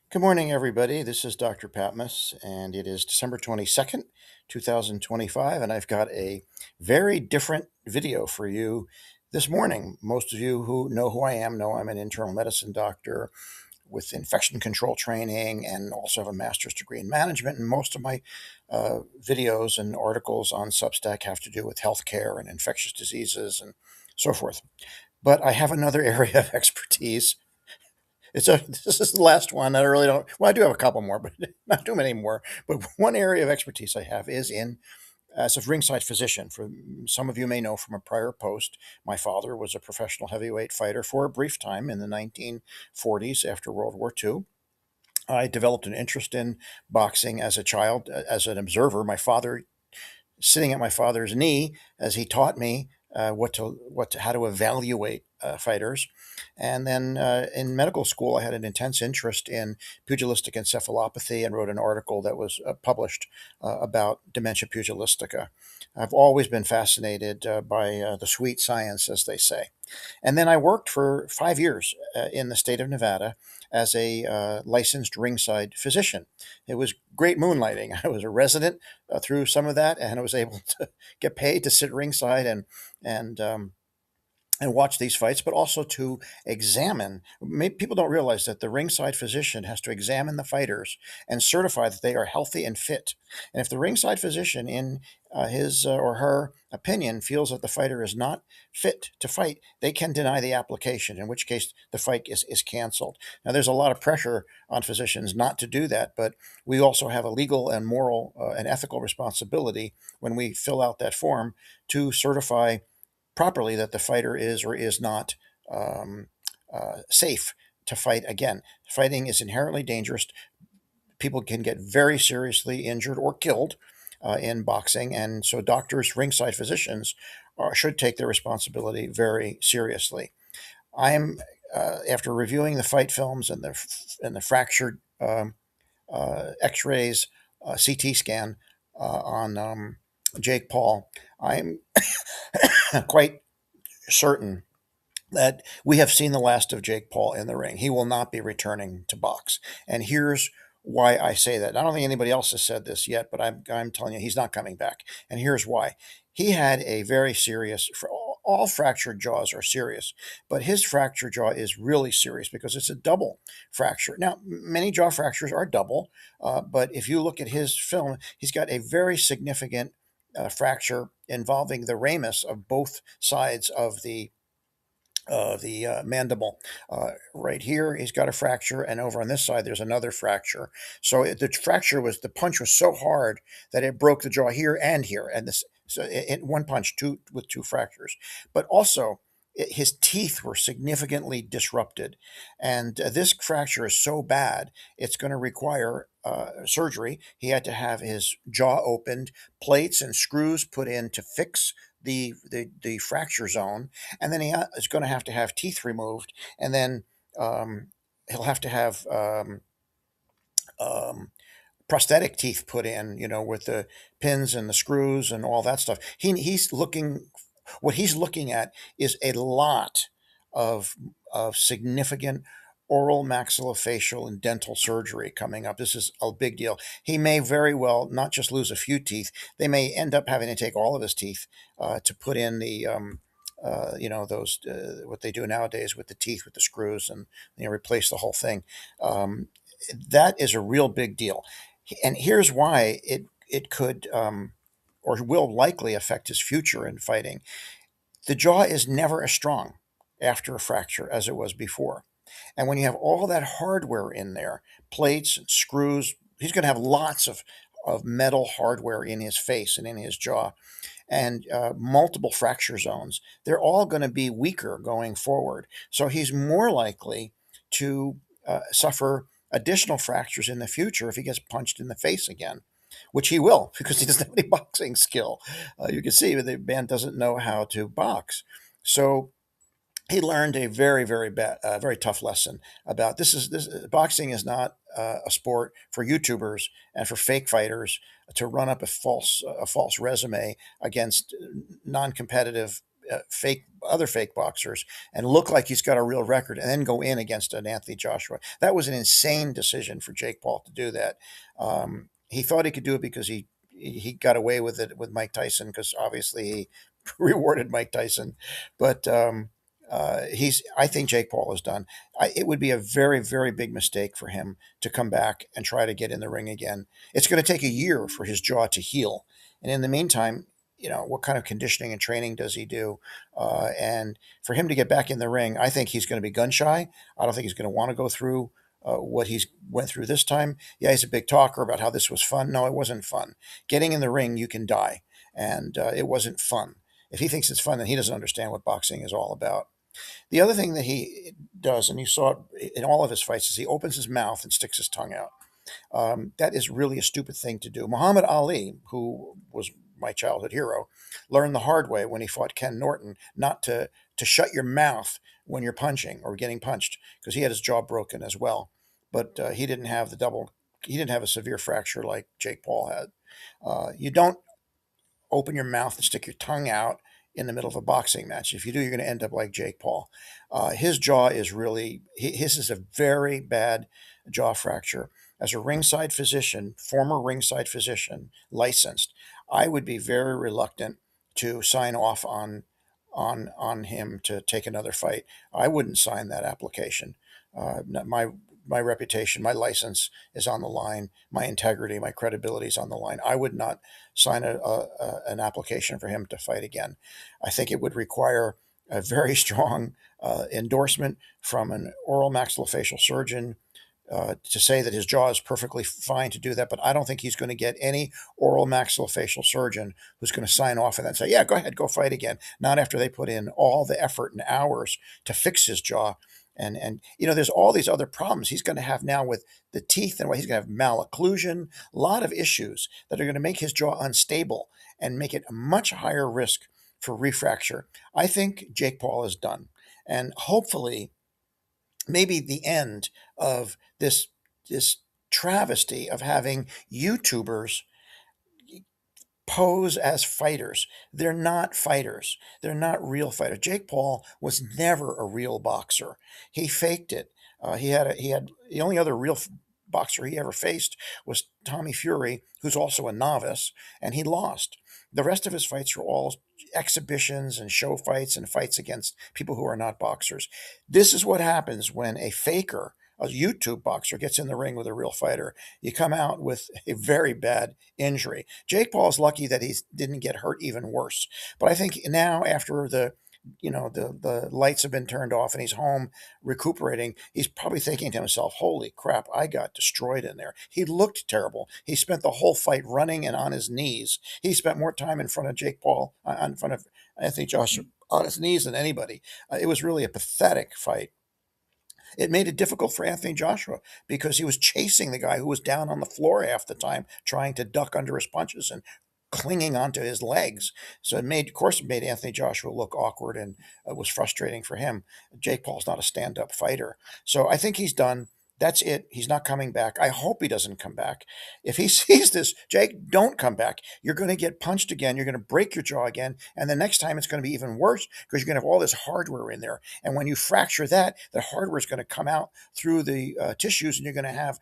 Good morning, everybody. This is Dr. Patmos, and it is December 22nd, 2025, and I've got a very different video for you this morning. Most of you who know who I am know I'm an internal medicine doctor with infection control training and also have a master's degree in management. And most of my videos and articles on Substack have to do with healthcare and infectious diseases and so forth. But I have another area of expertise. This is the last one. I really don't. Well, I do have a couple more, but not too many more. But one area of expertise I have is in as a ringside physician. For some of you may know from a prior post, my father was a professional heavyweight fighter for a brief time in the 1940s after World War II. I developed an interest in boxing as a child, as an observer. My father, sitting at my father's knee as he taught me how to evaluate fighters. And then in medical school, I had an intense interest in pugilistic encephalopathy and wrote an article that was published about dementia pugilistica. I've always been fascinated by the sweet science, as they say. And then I worked for 5 years in the state of Nevada as a licensed ringside physician. It was great moonlighting. I was a resident through some of that, and I was able to get paid to sit ringside and um, and watch these fights, but also to examine. People don't realize that the ringside physician has to examine the fighters and certify that they are healthy and fit. And if the ringside physician, in his or her opinion, feels that the fighter is not fit to fight, they can deny the application, in which case the fight is canceled. Now, there's a lot of pressure on physicians not to do that, but we also have a legal and moral and ethical responsibility when we fill out that form to certify properly that the fighter is or is not um, safe to fight again. Fighting is inherently dangerous. People can get very seriously injured or killed in boxing, and so doctors, ringside physicians, should take their responsibility very seriously. I'm after reviewing the fight films and the fractured X-rays, CT scan on Jake Paul. I'm quite certain that we have seen the last of Jake Paul in the ring. He will not be returning to box. And here's why I say that. I don't think anybody else has said this yet, but I'm telling you, he's not coming back. And here's why. He had a very serious, all fractured jaws are serious, but his fractured jaw is really serious because it's a double fracture. Now, many jaw fractures are double, but if you look at his film, he's got a very significant fracture involving the ramus of both sides of the mandible. Right here, he's got a fracture, and over on this side, there's another fracture. So the punch was so hard that it broke the jaw here and here, and this so in one punch, two fractures. But also, his teeth were significantly disrupted, and this fracture is so bad it's going to require surgery. He had to have his jaw opened, plates and screws put in to fix the fracture zone, and then he is going to have teeth removed, and then um, he'll have to have um, prosthetic teeth put in, with the pins and the screws and all that stuff. What he's looking at is a lot of significant oral maxillofacial and dental surgery coming up. This is a big deal. He may very well not just lose a few teeth. They may end up having to take all of his teeth to put in the those what they do nowadays with the teeth with the screws, and replace the whole thing. That is a real big deal, and here's why it could or will likely affect his future in fighting. The jaw is never as strong after a fracture as it was before. And when you have all that hardware in there, plates and screws, he's going to have lots of metal hardware in his face and in his jaw, and multiple fracture zones. They're all going to be weaker going forward. So he's more likely to suffer additional fractures in the future if he gets punched in the face again, which he will because he doesn't have any boxing skill. You can see the man doesn't know how to box. So he learned a very tough lesson about this. Boxing is not a sport for YouTubers and for fake fighters to run up a false resume against non-competitive fake other fake boxers and look like he's got a real record, and then go in against an Anthony Joshua. That was an insane decision for Jake Paul to do that. He thought he could do it because he got away with it with Mike Tyson, because obviously he rewarded Mike Tyson. But I think Jake Paul is done. It would be a very, very big mistake for him to come back and try to get in the ring again. It's going to take a year for his jaw to heal. And in the meantime, what kind of conditioning and training does he do? And for him to get back in the ring, I think he's going to be gun shy. I don't think he's going to want to go through what he's went through this time. Yeah, he's a big talker about how this was fun. No, it wasn't fun. Getting in the ring, you can die, and it wasn't fun. If he thinks it's fun, then he doesn't understand what boxing is all about. The other thing that he does, and you saw it in all of his fights, is he opens his mouth and sticks his tongue out. That is really a stupid thing to do. Muhammad Ali, who was my childhood hero, learned the hard way when he fought Ken Norton not to shut your mouth when you're punching or getting punched, because he had his jaw broken as well. But he didn't have he didn't have a severe fracture like Jake Paul had. You don't open your mouth and stick your tongue out in the middle of a boxing match. If you do, you're going to end up like Jake Paul. His jaw is really, his is a very bad jaw fracture. As a ringside physician, former ringside physician, licensed, I would be very reluctant to sign off on him to take another fight. I wouldn't sign that application. My reputation, my license is on the line. My integrity, my credibility is on the line. I would not sign an application for him to fight again. I think it would require a very strong endorsement from an oral maxillofacial surgeon to say that his jaw is perfectly fine to do that. But I don't think he's going to get any oral maxillofacial surgeon who's going to sign off and then say, yeah, go ahead, go fight again. Not after they put in all the effort and hours to fix his jaw. And there's all these other problems he's going to have now with the teeth, and what he's going to have malocclusion, a lot of issues that are going to make his jaw unstable and make it a much higher risk for refracture. I think Jake Paul is done. And hopefully, maybe the end of this travesty of having YouTubers pose as fighters. They're not fighters. They're not real fighters. Jake Paul was never a real boxer. He faked it. He had the only other real boxer he ever faced was Tommy Fury, who's also a novice, and he lost. The rest of his fights were all exhibitions and show fights and fights against people who are not boxers. This is what happens when a faker, a YouTube boxer, gets in the ring with a real fighter. You come out with a very bad injury. Jake Paul's lucky that he didn't get hurt even worse. But I think now, after the lights have been turned off and he's home recuperating, he's probably thinking to himself, holy crap, I got destroyed in there. He looked terrible. He spent the whole fight running and on his knees. He spent more time in front of Jake Paul, in front of Anthony Joshua, on his knees than anybody. It was really a pathetic fight. It made it difficult for Anthony Joshua because he was chasing the guy who was down on the floor half the time, trying to duck under his punches and clinging onto his legs. So of course, it made Anthony Joshua look awkward, and it was frustrating for him. Jake Paul's not a stand-up fighter. So I think he's done. That's it. He's not coming back. I hope he doesn't come back. If he sees this, Jake, don't come back. You're going to get punched again. You're going to break your jaw again. And the next time it's going to be even worse because you're going to have all this hardware in there. And when you fracture that, the hardware is going to come out through the tissues, and you're going to have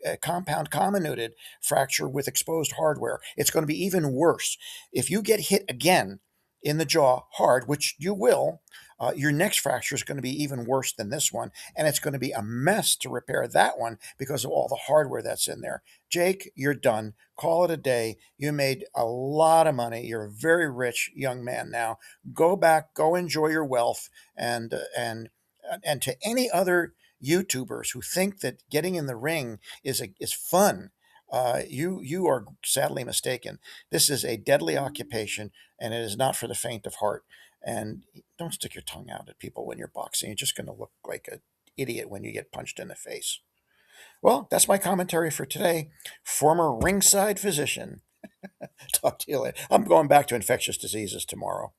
a compound comminuted fracture with exposed hardware. It's going to be even worse. If you get hit again in the jaw hard, which you will, your next fracture is going to be even worse than this one, and it's going to be a mess to repair that one because of all the hardware that's in there. Jake, you're done. Call it a day. You made a lot of money. You're a very rich young man now. Go back, go enjoy your wealth, and to any other YouTubers who think that getting in the ring is fun. You are sadly mistaken. This is a deadly occupation, and it is not for the faint of heart. And don't stick your tongue out at people when you're boxing. You're just going to look like an idiot when you get punched in the face. Well, that's my commentary for today. Former ringside physician. Talk to you later. I'm going back to infectious diseases tomorrow.